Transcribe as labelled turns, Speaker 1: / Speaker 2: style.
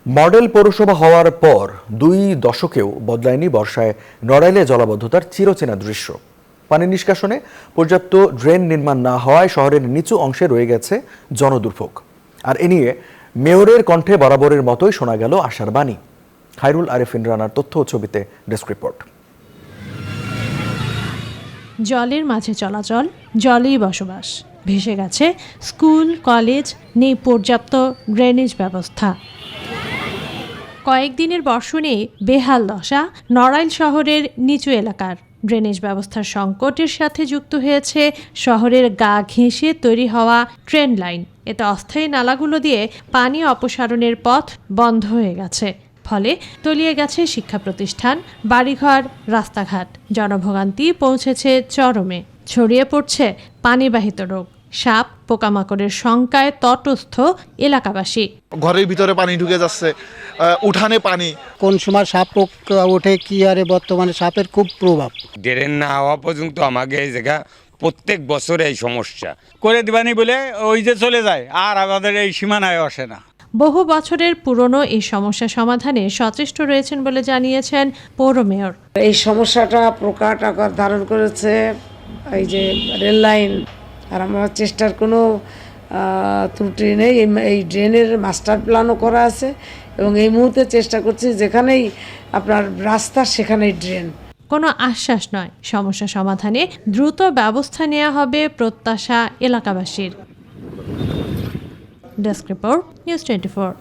Speaker 1: Model পৌরসভা হওয়ার পর 2 দশকেও বদলায়নি বর্ষায় নড়াইলে জলাবদ্ধতার চিরচেনা দৃশ্য। পানি নিষ্কাশনে পর্যাপ্ত ড্রেন নির্মাণ না হওয়ায় শহরের নিচু অংশে রয়ে গেছে জনদুর্ভোগ। আর এ নিয়ে মেয়রের কণ্ঠে বরাবরের মতোই শোনা গেল আশার বাণী। খায়রুল আরেফিন রানার তথ্য ও ছবিতে ডেস্ক রিপোর্ট।
Speaker 2: জলের মাঝে চলাচল, জলেই বসবাস। ভেসে গেছে স্কুল, কলেজ, নেই পর্যাপ্ত ড্রেনেজ ব্যবস্থা। কয়েকদিনের বর্ষণে বেহাল দশা নড়াইল শহরের নিচু এলাকার। ড্রেনেজ ব্যবস্থার সংকটের সাথে যুক্ত হয়েছে শহরের গা ঘেঁষে তৈরি হওয়া ট্রেন লাইন। এতে অস্থায়ী নালাগুলো দিয়ে পানি অপসারণের পথ বন্ধ হয়ে গেছে। ফলে তলিয়ে গেছে শিক্ষা প্রতিষ্ঠান, বাড়িঘর, রাস্তাঘাট। জনভোগান্তি পৌঁছেছে চরমে। ছড়িয়ে পড়ছে পানিবাহিত রোগ, সাপ, পোকামাকড়ের শঙ্কায় তটস্থ এলাকাবাসী।
Speaker 3: ঘরের ভিতরে পানি ঢুকে যাচ্ছে, উঠানে পানি।
Speaker 4: কোন সময় সাপ ওঠে কি আরে বর্তমানে সাপের খুব প্রভাব।
Speaker 5: ড্রেন না হওয়া পর্যন্ত আমাকে এই জায়গা প্রত্যেক বছর এই সমস্যা
Speaker 6: করে দিবানি বলে ওই যে চলে যায়, আর আমাদের এই সীমানায় আসে না।
Speaker 2: বহু বছরের পুরনো এই সমস্যা সমাধানে সচেষ্ট রয়েছেন বলে জানিয়েছেন পৌর মেয়র।
Speaker 7: এই সমস্যাটা প্রকাট আকার ধারণ করেছে এই যে রেল লাইন, আর আমার চেষ্টার কোনো ত্রুটি নেই। এই ড্রেনের মাস্টার প্ল্যানও করা আছে এবং এই মুহূর্তে চেষ্টা করছি যেখানেই আপনার রাস্তা সেখানেই ড্রেন।
Speaker 2: কোনো আশ্বাস নয়, সমস্যা সমাধানে দ্রুত ব্যবস্থা নেওয়া হবে প্রত্যাশা এলাকাবাসীর। Desk report, news 24।